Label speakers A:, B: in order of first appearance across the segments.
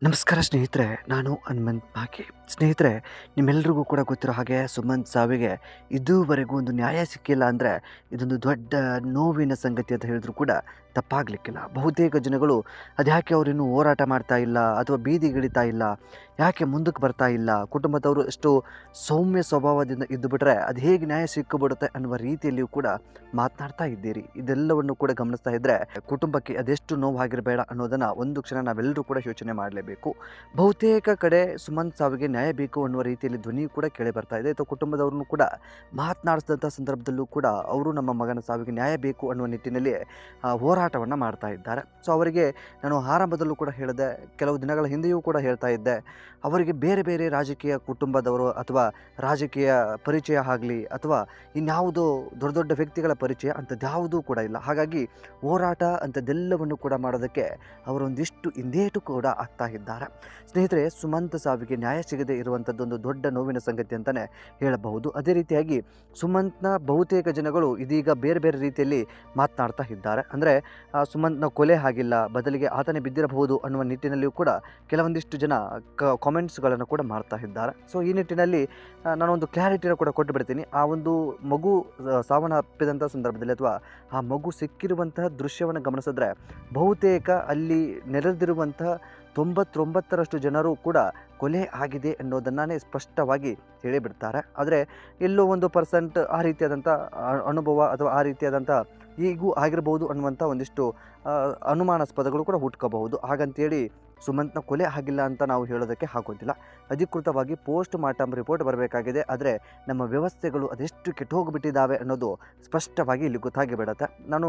A: ನಮಸ್ಕಾರ ಸ್ನೇಹಿತರೆ, ನಾನು ಹನುಮಂತ್ ಬಾಗೆ. ಸ್ನೇಹಿತರೆ, ನಿಮ್ಮೆಲ್ರಿಗೂ ಕೂಡ ಗೊತ್ತಿರೋ ಹಾಗೆ ಸುಮಂತ್ ಸಾವಿಗೆ ಇದುವರೆಗೂ ಒಂದು ನ್ಯಾಯ ಸಿಕ್ಕಿಲ್ಲ ಅಂದರೆ ಇದೊಂದು ದೊಡ್ಡ ನೋವಿನ ಸಂಗತಿ ಅಂತ ಹೇಳಿದ್ರು ಕೂಡ ತಪ್ಪಾಗಲಿಕ್ಕಿಲ್ಲ. ಬಹುತೇಕ ಜನಗಳು ಅದ್ಯಾಕೆ ಅವರಿನ್ನೂ ಹೋರಾಟ ಮಾಡ್ತಾ ಇಲ್ಲ ಅಥವಾ ಬೀದಿಗಿಳಿತಾ ಇಲ್ಲ, ಯಾಕೆ ಮುಂದಕ್ಕೆ ಬರ್ತಾ ಇಲ್ಲ, ಕುಟುಂಬದವರು ಎಷ್ಟು ಸೌಮ್ಯ ಸ್ವಭಾವದಿಂದ ಇದ್ದು ಬಿಟ್ಟರೆ ಅದು ಹೇಗೆ ನ್ಯಾಯ ಸಿಕ್ಕಿಬಿಡುತ್ತೆ ಅನ್ನುವ ರೀತಿಯಲ್ಲಿಯೂ ಕೂಡ ಮಾತನಾಡ್ತಾ ಇದ್ದೀರಿ. ಇದೆಲ್ಲವನ್ನು ಕೂಡ ಗಮನಿಸ್ತಾ ಇದ್ದರೆ ಕುಟುಂಬಕ್ಕೆ ಅದೆಷ್ಟು ನೋವಾಗಿರಬೇಡ ಅನ್ನೋದನ್ನು ಒಂದು ಕ್ಷಣ ನಾವೆಲ್ಲರೂ ಕೂಡ ಯೋಚನೆ ಮಾಡಲೇಬೇಕು. ಬಹುತೇಕ ಕಡೆ ಸುಮಂತ್ ಸಾವಿಗೆ ನ್ಯಾಯ ಬೇಕು ಅನ್ನುವ ರೀತಿಯಲ್ಲಿ ಧ್ವನಿ ಕೂಡ ಕೇಳಿ ಬರ್ತಾ ಇದೆ. ಅಥವಾ ಕುಟುಂಬದವ್ರನ್ನು ಕೂಡ ಮಾತನಾಡಿಸಿದಂಥ ಸಂದರ್ಭದಲ್ಲೂ ಕೂಡ ಅವರು ನಮ್ಮ ಮಗನ ಸಾವಿಗೆ ನ್ಯಾಯ ಬೇಕು ಅನ್ನುವ ನಿಟ್ಟಿನಲ್ಲಿ ಹೋರಾಟವನ್ನು ಮಾಡ್ತಾ ಇದ್ದಾರೆ. ಸೊ ಅವರಿಗೆ ನಾನು ಆರಂಭದಲ್ಲೂ ಕೂಡ ಹೇಳಿದೆ, ಕೆಲವು ದಿನಗಳ ಹಿಂದೆಯೂ ಕೂಡ ಹೇಳ್ತಾ ಇದ್ದೆ, ಅವರಿಗೆ ಬೇರೆ ಬೇರೆ ರಾಜಕೀಯ ಕುಟುಂಬದವರು ಅಥವಾ ರಾಜಕೀಯ ಪರಿಚಯ ಆಗಲಿ ಅಥವಾ ಇನ್ಯಾವುದೋ ದೊಡ್ಡ ದೊಡ್ಡ ವ್ಯಕ್ತಿಗಳ ಪರಿಚಯ ಅಂಥದ್ಯಾವುದೂ ಕೂಡ ಇಲ್ಲ. ಹಾಗಾಗಿ ಹೋರಾಟ ಅಂಥದ್ದೆಲ್ಲವನ್ನು ಕೂಡ ಮಾಡೋದಕ್ಕೆ ಅವರೊಂದಿಷ್ಟು ಹಿಂದೇಟು ಕೂಡ ಆಗ್ತಾ ಇದ್ದಾರೆ. ಸ್ನೇಹಿತರೆ, ಸುಮಂತ್ ಸಾವಿಗೆ ನ್ಯಾಯ ಸಿಗದೆ ಇರುವಂಥದ್ದೊಂದು ದೊಡ್ಡ ನೋವಿನ ಸಂಗತಿ ಅಂತಲೇ ಹೇಳಬಹುದು. ಅದೇ ರೀತಿಯಾಗಿ ಸುಮಂತ್ನ ಬಹುತೇಕ ಜನಗಳು ಇದೀಗ ಬೇರೆ ಬೇರೆ ರೀತಿಯಲ್ಲಿ ಮಾತನಾಡ್ತಾ ಇದ್ದಾರೆ. ಅಂದರೆ ಸುಮಂತ್ನ ಕೊಲೆ ಆಗಿಲ್ಲ, ಬದಲಿಗೆ ಆತನೇ ಬಿದ್ದಿರಬಹುದು ಅನ್ನುವ ನಿಟ್ಟಿನಲ್ಲಿಯೂ ಕೂಡ ಕೆಲವೊಂದಿಷ್ಟು ಜನ ಕಾಮೆಂಟ್ಸ್ಗಳನ್ನು ಕೂಡ ಮಾಡ್ತಾ ಇದ್ದಾರೆ. ಸೊ ಈ ನಿಟ್ಟಿನಲ್ಲಿ ನಾನೊಂದು ಕ್ಲಾರಿಟಿನ ಕೂಡ ಕೊಟ್ಟು ಬಿಡ್ತೀನಿ. ಆ ಒಂದು ಮಗು ಸಾವನ್ನಪ್ಪಿದಂಥ ಸಂದರ್ಭದಲ್ಲಿ ಅಥವಾ ಆ ಮಗು ಸಿಕ್ಕಿರುವಂತಹ ದೃಶ್ಯವನ್ನು ಗಮನಿಸಿದ್ರೆ ಬಹುತೇಕ ಅಲ್ಲಿ ನೆರೆದಿರುವಂತಹ 99% ಜನರು ಕೂಡ ಕೊಲೆ ಆಗಿದೆ ಅನ್ನೋದನ್ನೇ ಸ್ಪಷ್ಟವಾಗಿ ಹೇಳಿಬಿಡ್ತಾರೆ. ಆದರೆ ಎಲ್ಲೋ 1% ಆ ರೀತಿಯಾದಂಥ ಅನುಭವ ಅಥವಾ ಆ ರೀತಿಯಾದಂಥ ಈಗೂ ಆಗಿರ್ಬೋದು ಅನ್ನುವಂಥ ಒಂದಿಷ್ಟು ಅನುಮಾನಾಸ್ಪದಗಳು ಕೂಡ ಹುಟ್ಕೋಬಹುದು. ಹಾಗಂತೇಳಿ ಸುಮಂತ್ನ ಕೊಲೆ ಆಗಿಲ್ಲ ಅಂತ ನಾವು ಹೇಳೋದಕ್ಕೆ ಆಗೋದಿಲ್ಲ. ಅಧಿಕೃತವಾಗಿ ಪೋಸ್ಟ್ ಮಾರ್ಟಮ್ ರಿಪೋರ್ಟ್ ಬರಬೇಕಾಗಿದೆ. ಆದರೆ ನಮ್ಮ ವ್ಯವಸ್ಥೆಗಳು ಅದೆಷ್ಟು ಕೆಟ್ಟೋಗಿಬಿಟ್ಟಿದ್ದಾವೆ ಅನ್ನೋದು ಸ್ಪಷ್ಟವಾಗಿ ಇಲ್ಲಿ ಗೊತ್ತಾಗಿ ಬಿಡುತ್ತೆ. ನಾನು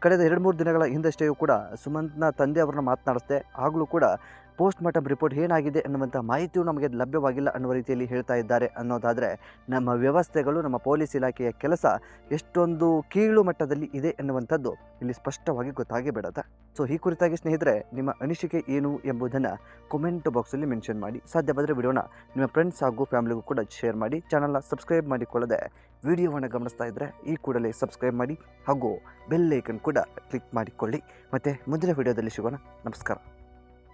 A: ಕಳೆದ 2-3 ದಿನಗಳ ಹಿಂದಷ್ಟೆಯೂ ಕೂಡ ಸುಮಂತ್ನ ತಂದೆಯವ್ರನ್ನ ಮಾತನಾಡಿಸ್ದೆ. ಆಗಲೂ ಕೂಡ ಪೋಸ್ಟ್ ಮಾರ್ಟಮ್ ರಿಪೋರ್ಟ್ ಏನಾಗಿದೆ ಅನ್ನುವಂಥ ಮಾಹಿತಿಯು ನಮಗೆ ಲಭ್ಯವಾಗಿಲ್ಲ ಅನ್ನುವ ರೀತಿಯಲ್ಲಿ ಹೇಳ್ತಾ ಇದ್ದಾರೆ. ಅನ್ನೋದಾದರೆ ನಮ್ಮ ವ್ಯವಸ್ಥೆಗಳು, ನಮ್ಮ ಪೊಲೀಸ್ ಇಲಾಖೆಯ ಕೆಲಸ ಎಷ್ಟೊಂದು ಕೀಳು ಮಟ್ಟದಲ್ಲಿ ಇದೆ ಎನ್ನುವಂಥದ್ದು ಇಲ್ಲಿ ಸ್ಪಷ್ಟವಾಗಿ ಗೊತ್ತಾಗಿ ಬಿಡುತ್ತೆ. ಸೊ ಈ ಕುರಿತಾಗಿ ಸ್ನೇಹಿತರೆ, ನಿಮ್ಮ ಅನಿಸಿಕೆ ಏನು ಎಂಬುದನ್ನು ಕಮೆಂಟ್ ಬಾಕ್ಸಲ್ಲಿ ಮೆನ್ಷನ್ ಮಾಡಿ. ಸಾಧ್ಯವಾದರೆ ವಿಡಿಯೋನ ನಿಮ್ಮ ಫ್ರೆಂಡ್ಸ್ ಹಾಗೂ ಫ್ಯಾಮಿಲಿಗೂ ಕೂಡ ಶೇರ್ ಮಾಡಿ. ಚಾನಲ್ನ ಸಬ್ಸ್ಕ್ರೈಬ್ ಮಾಡಿಕೊಳ್ಳದೆ ವಿಡಿಯೋವನ್ನು ಗಮನಿಸ್ತಾ ಇದ್ದರೆ ಈ ಕೂಡಲೇ ಸಬ್ಸ್ಕ್ರೈಬ್ ಮಾಡಿ ಹಾಗೂ ಬೆಲ್ ಐಕನ್ ಕೂಡ ಕ್ಲಿಕ್ ಮಾಡಿಕೊಳ್ಳಿ. ಮತ್ತು ಮುಂದಿನ ವಿಡಿಯೋದಲ್ಲಿ ಸಿಗೋಣ. ನಮಸ್ಕಾರ.